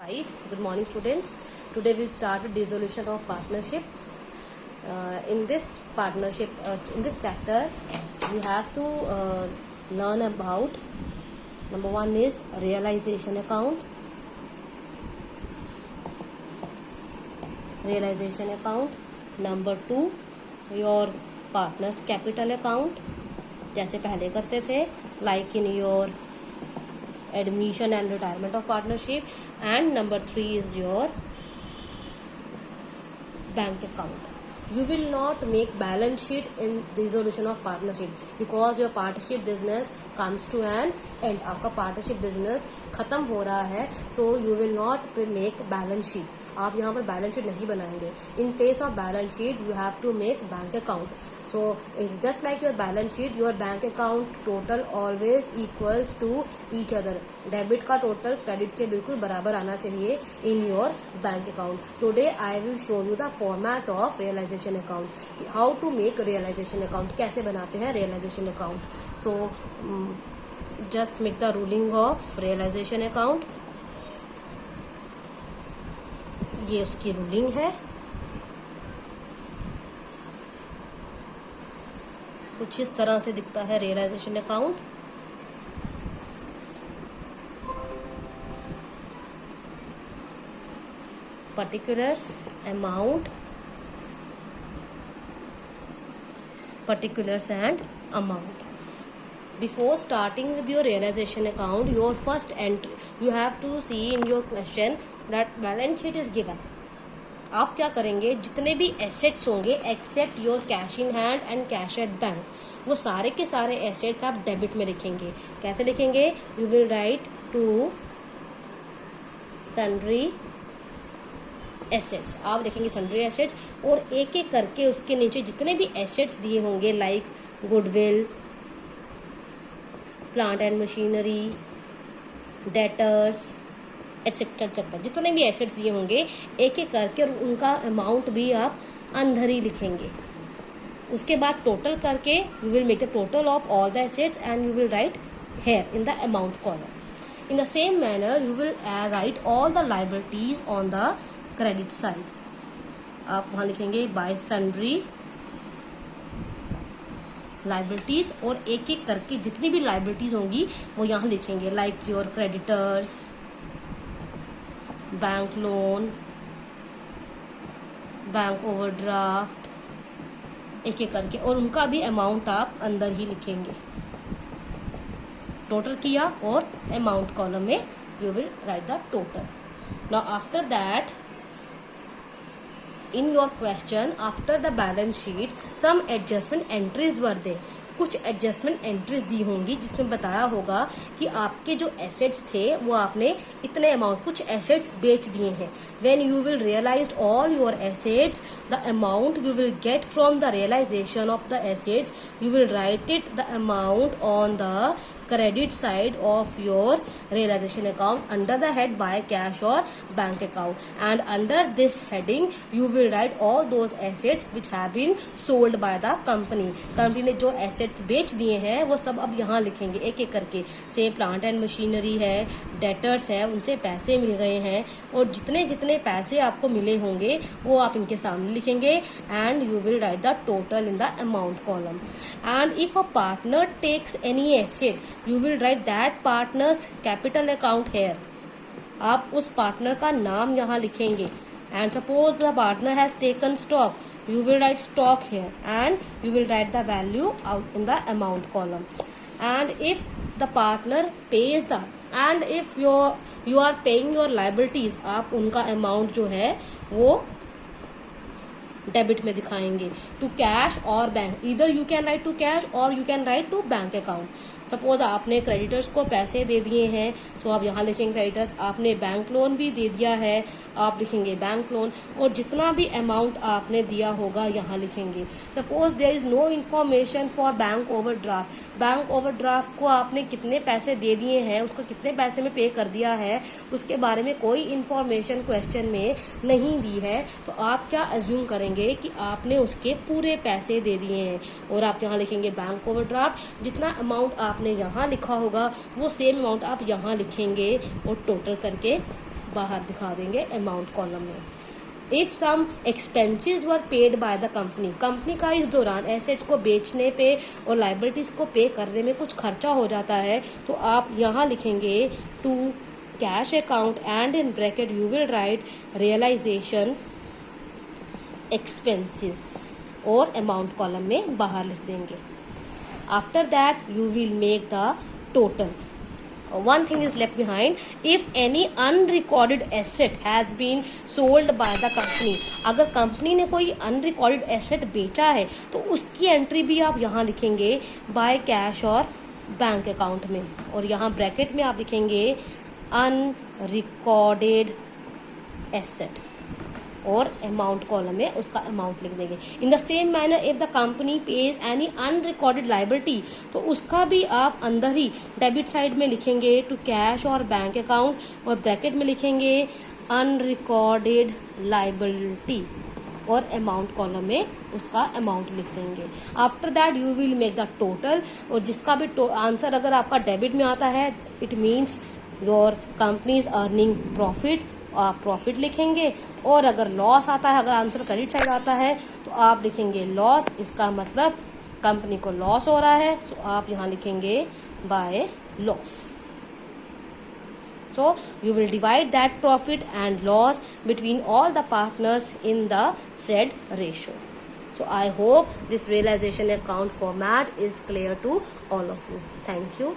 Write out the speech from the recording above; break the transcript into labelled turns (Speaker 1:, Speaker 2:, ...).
Speaker 1: 5. Good morning, students. Today we'll start with dissolution of partnership. In this chapter, you have to learn about number 1 is realization account. Number 2, your partner's capital account, जैसे पहले करते थे, like in your admission and retirement of partnership. And number 3 is your bank account. You will not make balance sheet in dissolution of partnership because your partnership business comes to an end. आपका partnership business खत्म हो रहा है, so you will not make balance sheet. आप यहाँ पर balance sheet नहीं बनाएंगे. In place of balance sheet, you have to make bank account. So it's just like your balance sheet, your bank account total always equals to each other. Debit का total credit के बिल्कुल बराबर आना चाहिए in your bank account. Today I will show you the format of realization account. How to make realization account, कैसे बनाते हैं realization account. So just make the ruling of realization account. ये उसकी रूलिंग है. कुछ इस तरह से दिखता है realisation account. particulars and amount. Before starting with your realization account, your first entry, you have to see in your question that balance sheet is given. आप क्या करेंगे, जितने भी एसेट्स होंगे except your cash in hand and cash at bank, वो सारे के सारे एसेट्स आप डेबिट में लिखेंगे. कैसे लिखेंगे? You will write to sundry assets. आप लिखेंगे सन्ड्री एसेट्स और एक एक करके उसके नीचे जितने भी एसेट्स दिए होंगे like goodwill, plant and machinery, debtors etcetera etcetera, जितने भी एसेट्स दिए होंगे एक एक करके उनका अमाउंट भी आप अंदर ही लिखेंगे. उसके बाद टोटल करके you will make the total of all the assets and you will right here in the amount column. In the same manner you will right all the liabilities on the credit side. आप वहां लिखेंगे bye sundry liabilities और एक एक करके जितनी भी liabilities होंगी वो यहाँ लिखेंगे like your creditors, bank loan, bank overdraft, एक एक करके और उनका भी अमाउंट आप अंदर ही लिखेंगे. टोटल किया और अमाउंट कॉलम में you will write the total. Now after that in your question after the balance sheet some adjustment entries were there. कुछ एडजस्टमेंट एंट्रीज दी होंगी जिसमें बताया होगा कि आपके जो एसेट्स थे वो आपने इतने अमाउंट, कुछ एसेट्स बेच दिए हैं. When you will realise all your assets, the amount you will get from the realisation of the assets, you will write it the amount on the credit side of your realization account under the head by cash or bank account, and under this heading you will write all those assets which have been sold by the company. Company ने जो assets बेच दिए हैं वो सब अब यहाँ लिखेंगे एक एक करके. से प्लांट एंड मशीनरी है, डेटर्स है, उनसे पैसे मिल गए हैं और जितने जितने पैसे आपको मिले होंगे वो आप इनके सामने लिखेंगे and you will write the total in the amount column. And if a partner takes any asset you will write that partner's capital account here. आप उस पार्टनर का नाम यहाँ लिखेंगे. and suppose the partner has taken stock, you will write stock here and you will write the value out in the amount column. and if the partner pays the, and if you are paying your liabilities, आप उनका amount जो है वो debit में दिखाएंगे to cash और bank. इधर you can write to cash और you can write to bank account. Suppose आपने क्रेडिटर्स को पैसे दे दिए हैं तो आप यहाँ लिखेंगे क्रेडिटर्स. आपने बैंक लोन भी दे दिया है, आप लिखेंगे बैंक लोन और जितना भी अमाउंट आपने दिया होगा यहाँ लिखेंगे. Suppose there is no information for bank overdraft. Bank overdraft को आपने कितने पैसे दे दिए हैं, उसको कितने पैसे में पे कर दिया है, उसके बारे में कोई इन्फॉर्मेशन क्वेश्चन में नहीं दी है, तो आप क्या अज्यूम करेंगे कि आपने उसके पूरे पैसे दे दिए हैं और आप यहाँ लिखेंगे बैंक ओवरड्राफ्ट. जितना अमाउंट आपने यहाँ लिखा होगा वो सेम अमाउंट आप यहाँ लिखेंगे और टोटल करके बाहर दिखा देंगे अमाउंट कॉलम में। If some expenses were paid by the company, company का इस दौरान एसेट्स को बेचने पे और लाइबिलिटीज को पे करने में कुछ खर्चा हो जाता है, तो आप यहाँ लिखेंगे to cash account and in bracket you will write realisation expenses और अमाउंट कॉलम में बाहर लिख देंगे। After that you will make the total. One thing is left behind. If any unrecorded asset has been sold by the company, अगर company ने कोई unrecorded asset बेचा है तो उसकी एंट्री भी आप यहाँ लिखेंगे बाय कैश और बैंक अकाउंट में, और यहाँ ब्रैकेट में आप लिखेंगे अनरिकॉर्डेड एसेट और अमाउंट कॉलम में उसका अमाउंट लिख देंगे। In the same manner if the company page any unrecorded liability, तो उसका भी आप अंदर ही डेबिट साइड में लिखेंगे टू कैश और बैंक अकाउंट, और ब्रैकेट में लिखेंगे अनरिकॉर्डेड लाइबिलिटी और अमाउंट कॉलम में उसका अमाउंट लिख देंगे। After that you will make the total, और जिसका भी आंसर अगर आपका डेबिट में आता है it means your company is earning profit, आप प्रॉफिट लिखेंगे, और अगर लॉस आता है, अगर आंसर क्रेडिट साइड आता है तो आप लिखेंगे लॉस, इसका मतलब कंपनी को लॉस हो रहा है, सो आप यहाँ लिखेंगे by loss. So you will divide that profit and loss between all the partners in the said ratio. So I hope this realization account format is clear to all of you. Thank you.